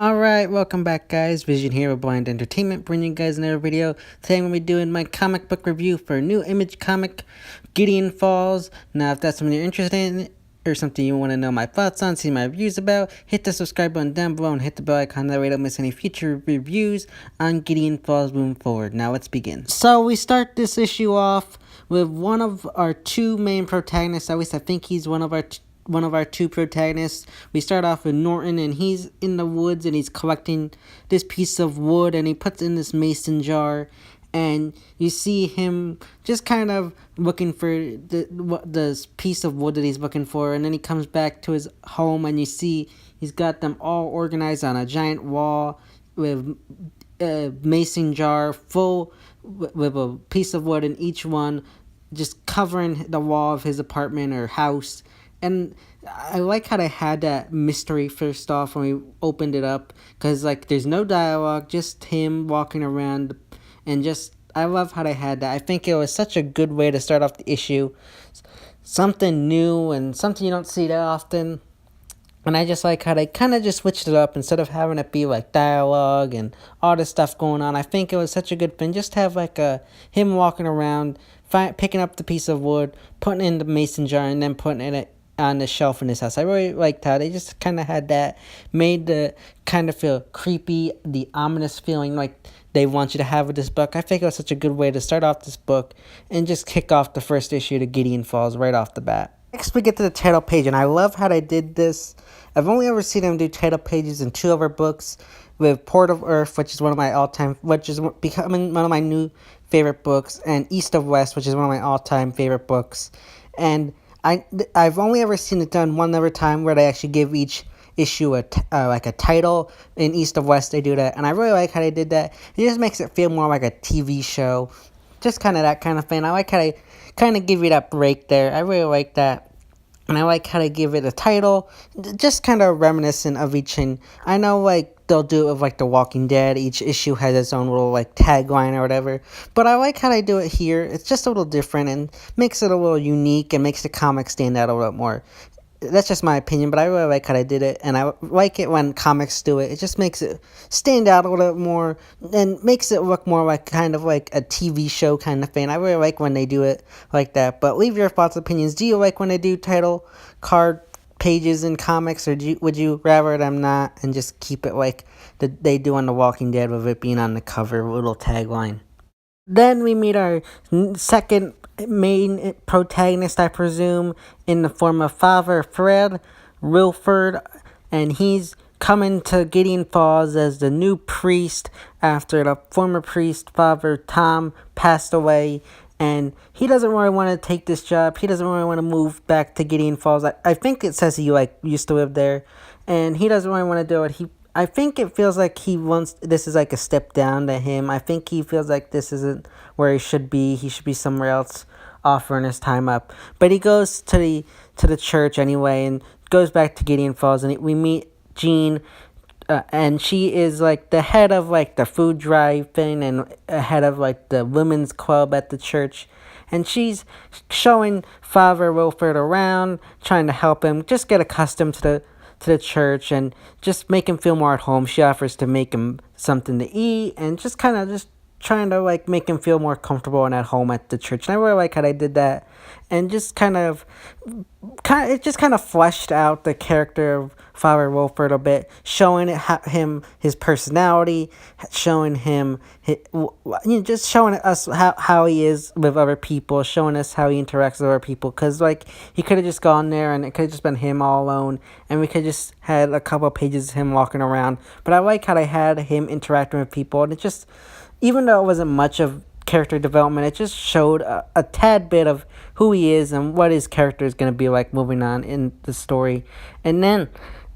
Alright, welcome back guys, Vision here with Blind Entertainment, bringing you guys another video. Today I'm going to be doing my comic book review for a new Image comic, Gideon Falls. Now if that's something you're interested in, or something you want to know my thoughts on, see my reviews about, hit the subscribe button down below and hit the bell icon, that way you don't miss any future reviews on Gideon Falls moving forward. Now let's begin. So we start this issue off with one of our two main protagonists, at least I think he's one of our two protagonists. We start off with Norton, and he's in the woods and he's collecting this piece of wood, and he puts it in this mason jar, and you see him just kind of looking for this piece of wood that he's looking for, and then he comes back to his home and you see he's got them all organized on a giant wall with a mason jar full with a piece of wood in each one, just covering the wall of his apartment or house. And I like how they had that mystery first off when we opened it up, because like there's no dialogue, just him walking around, and just I love how they had that. I think it was such a good way to start off the issue, something new and something you don't see that often. And I just like how they kind of just switched it up instead of having it be like dialogue and all this stuff going on. I think it was such a good thing. Just have like him walking around, picking up the piece of wood, putting it in the mason jar, and then putting it on the shelf in his house. I really liked how they just kind of had that, made the kind of feel creepy, the ominous feeling like they want you to have with this book. I think it was such a good way to start off this book and just kick off the first issue to Gideon Falls right off the bat. Next, we get to the title page, and I love how they did this. I've only ever seen them do title pages in two other books, with Port of Earth, which is one of my which is becoming one of my new favorite books, and East of West, which is one of my all-time favorite books. And I've only ever seen it done one other time where they actually give each issue like a title. In East of West they do that, and I really like how they did that. It just makes it feel more like a TV show, just kind of that kind of thing. I like how they kind of give you that break there. I really like that. And I like how they give it a title, just kind of reminiscent of each. And I know, like, they'll do it with, like, The Walking Dead. Each issue has its own little, like, tagline or whatever. But I like how they do it here. It's just a little different and makes it a little unique and makes the comic stand out a little more. That's just my opinion, but I really like how they did it, and I like it when comics do it. It just makes it stand out a little bit more and makes it look more like kind of like a TV show kind of thing. I really like when they do it like that. But leave your thoughts, opinions. Do you like when they do title card pages in comics, or would you rather them not and just keep it like they do on The Walking Dead with it being on the cover, a little tagline? Then we meet our second main protagonist, I presume, in the form of Father Fred Wilford, and he's coming to Gideon Falls as the new priest after the former priest, Father Tom, passed away. And he doesn't really want to take this job. He doesn't really want to move back to Gideon Falls. I think it says he used to live there, and he doesn't really want to do it. I think it feels like this is like a step down to him. I think he feels like this isn't where he should be. He should be somewhere else, offering his time up. But he goes to the church anyway, and goes back to Gideon Falls, and we meet Jean, and she is like the head of like the food drive thing, and head of like the women's club at the church. And she's showing Father Wilford around, trying to help him just get accustomed to the church and just make him feel more at home. She offers to make him something to eat and just kind of just trying to like make him feel more comfortable and at home at the church. And I really like how they did that, and just it just kind of fleshed out the character of Father Wilford a bit, showing him his personality, showing him just showing us how he is with other people, showing us how he interacts with other people. Because like he could have just gone there and it could have just been him all alone, and we could just had a couple of pages of him walking around. But I like how they had him interacting with people, and it just, even though it wasn't much of character development, it just showed a tad bit of who he is and what his character is going to be like moving on in the story. And then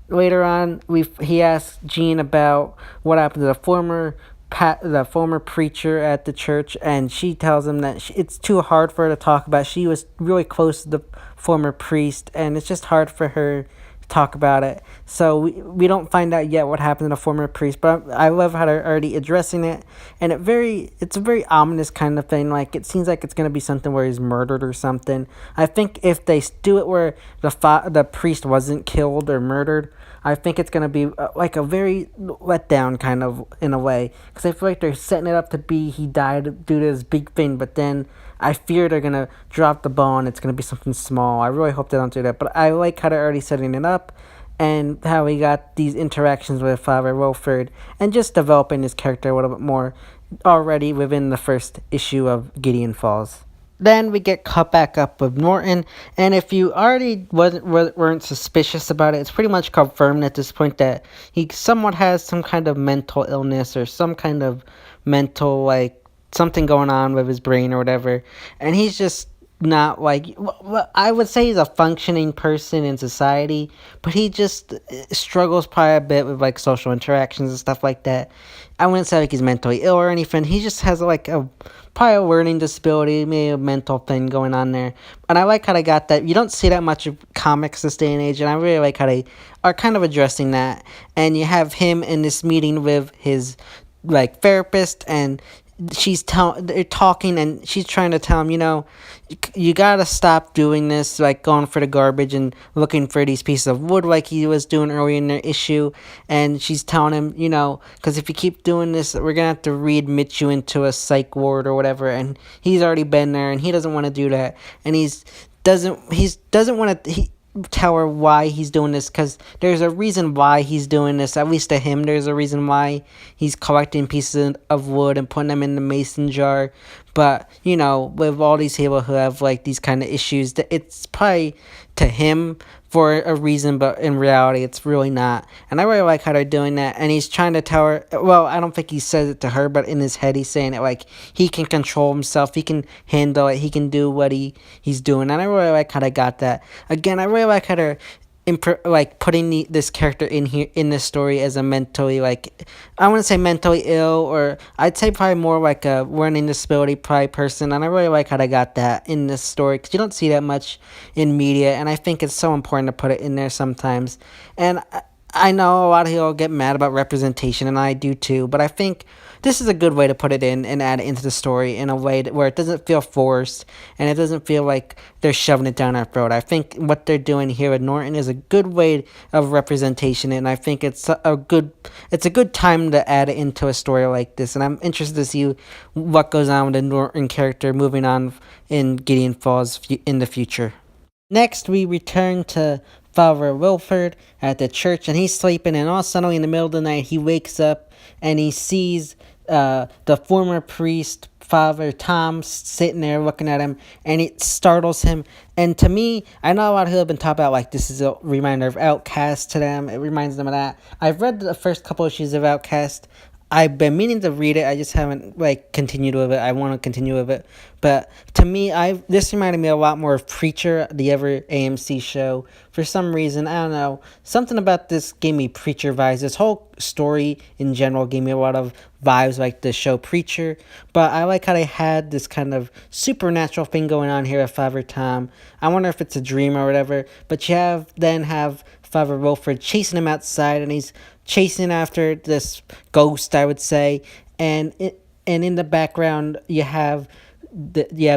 later on, he asks Jean about what happened to the former preacher at the church, and she tells him that it's too hard for her to talk about. She was really close to the former priest, and it's just hard for her talk about it. So we don't find out yet what happened to the former priest, but I love how they're already addressing it, and it's a very ominous kind of thing. Like it seems like it's gonna be something where he's murdered or something. I think if they do it where the priest wasn't killed or murdered, I think it's gonna be like a very let down kind of in a way, because I feel like they're setting it up to be he died due to this big thing, but then I fear they're gonna drop the ball and it's gonna be something small. I really hope they don't do that, but I like how they're already setting it up, and how we got these interactions with Father Wilford, and just developing his character a little bit more already within the first issue of Gideon Falls. Then we get caught back up with Norton, and if you already weren't suspicious about it, it's pretty much confirmed at this point that he somewhat has some kind of mental illness or some kind of mental, like, something going on with his brain or whatever, and he's just not like, well, I would say he's a functioning person in society, but he just struggles probably a bit with like social interactions and stuff like that. I wouldn't say like he's mentally ill or anything. He just has like a probably a learning disability, maybe a mental thing going on there. And I like how they got that. You don't see that much of comics this day and age, and I really like how they are kind of addressing that. And you have him in this meeting with his like therapist, and they're talking, and she's trying to tell him, you gotta stop doing this, like going for the garbage and looking for these pieces of wood like he was doing earlier in their issue. And she's telling him, because if you keep doing this, we're gonna have to readmit you into a psych ward or whatever. And he's already been there, and he doesn't want to do that. And he doesn't want to tell her why he's doing this, because there's a reason why he's doing this. At least to him, there's a reason why he's collecting pieces of wood and putting them in the mason jar. But with all these people who have like these kind of issues, it's probably to him for a reason, but in reality it's really not. And I really like how they're doing that. And he's trying to tell her, well, I don't think he says it to her, but in his head he's saying it like he can control himself, he can handle it, he can do what he's doing. And I really like how they got that. Again, I really like how they're like putting this character in here in this story as a mentally, like, I wouldn't say mentally ill, or I'd say probably more like a learning disability probably person. And I really like how they got that in this story, because you don't see that much in media, and I think it's so important to put it in there sometimes. And I know a lot of people get mad about representation, and I do too, but I think this is a good way to put it in and add it into the story in a way where it doesn't feel forced, and it doesn't feel like they're shoving it down our throat. I think what they're doing here with Norton is a good way of representation, and I think it's a good time to add it into a story like this. And I'm interested to see what goes on with the Norton character moving on in Gideon Falls in the future. Next, we return to Father Wilford at the church, and he's sleeping, and all suddenly in the middle of the night he wakes up and he sees the former priest, Father Tom, sitting there looking at him, and it startles him. And to me, I know a lot of people have been talking about like this is a reminder of Outcast to them. It reminds them of that. I've read the first couple issues of Outcast. I've been meaning to read it. I just haven't continued with it. I want to continue with it, but to me, this reminded me a lot more of Preacher, the ever AMC show. For some reason, I don't know, something about this gave me Preacher vibes. This whole story in general gave me a lot of vibes like the show Preacher. But I like how they had this kind of supernatural thing going on here at Father Tom. I wonder if it's a dream or whatever. But you have Father Wilford chasing him outside, and he's chasing after this ghost, I would say, and in the background you have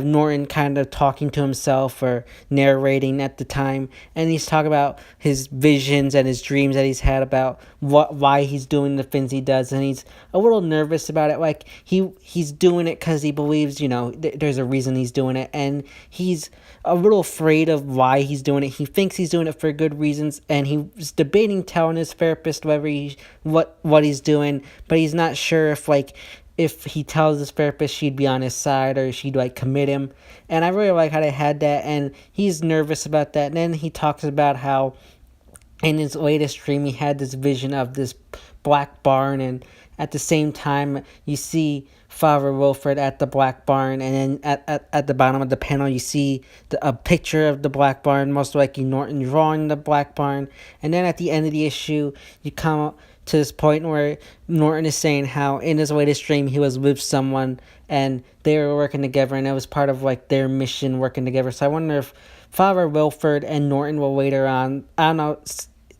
Norton kind of talking to himself or narrating at the time, and he's talking about his visions and his dreams that he's had about why he's doing the things he does, and he's a little nervous about it. Like he's doing it because he believes there's a reason he's doing it, and he's a little afraid of why he's doing it. He thinks he's doing it for good reasons, and he's debating telling his therapist what he's doing, but he's not sure if he tells his therapist she'd be on his side or she'd commit him. And I really like how they had that, and he's nervous about that. And then he talks about how in his latest dream he had this vision of this black barn, and at the same time you see Father Wilford at the black barn, and then at the bottom of the panel you see a picture of the black barn, most likely Norton drawing the black barn. And then at the end of the issue you come to this point where Norton is saying how in his latest dream he was with someone and they were working together, and it was part of their mission working together. So I wonder if Father Wilford and Norton will later on, I don't know,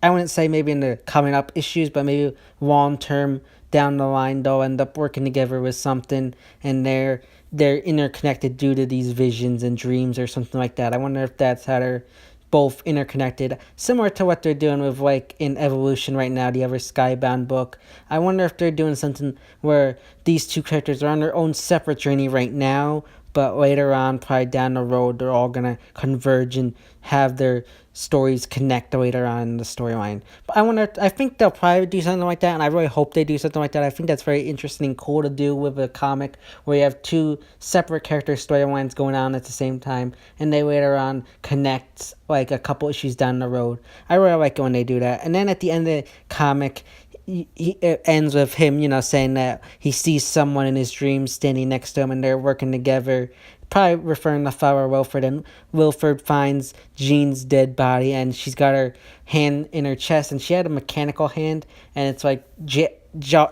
I wouldn't say maybe in the coming up issues, but maybe long term down the line they'll end up working together with something, and they're interconnected due to these visions and dreams or something like that. I wonder if that's how they're both interconnected, similar to what they're doing with, like, in Evolution right now, the other Skybound book. I wonder if they're doing something where these two characters are on their own separate journey right now, but later on, probably down the road, they're all gonna converge and have their stories connect later on in the storyline. But I think they'll probably do something like that, and I really hope they do something like that. I think that's very interesting and cool to do with a comic where you have two separate character storylines going on at the same time, and they later on connect like a couple issues down the road. I really like it when they do that. And then at the end of the comic, it ends with him, saying that he sees someone in his dreams standing next to him and they're working together, probably referring to Flower Wilford. And Wilford finds Jean's dead body, and she's got her hand in her chest, and she had a mechanical hand, and it's like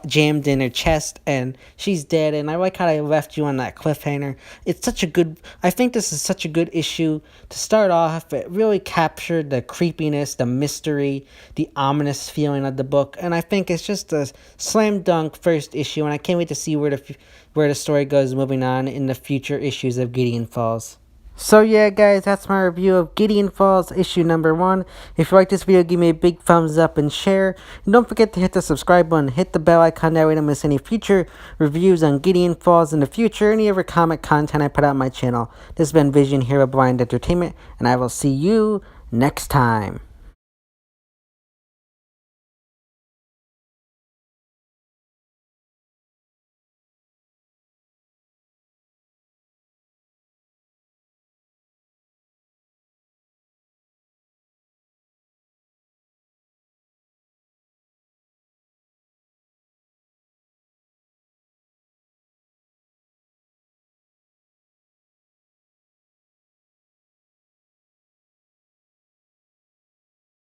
jammed in her chest, and she's dead. And I like how they left you on that cliffhanger. I think this is such a good issue to start off. It really captured the creepiness, the mystery, the ominous feeling of the book, and I think it's just a slam dunk first issue, and I can't wait to see where the story goes moving on in the future issues of Gideon Falls. So yeah, guys, that's my review of Gideon Falls issue number 1. If you like this video, give me a big thumbs up and share. And don't forget to hit the subscribe button, hit the bell icon, that way you don't miss any future reviews on Gideon Falls in the future, any other comic content I put out on my channel. This has been Vision Hero Blind Entertainment, and I will see you next time.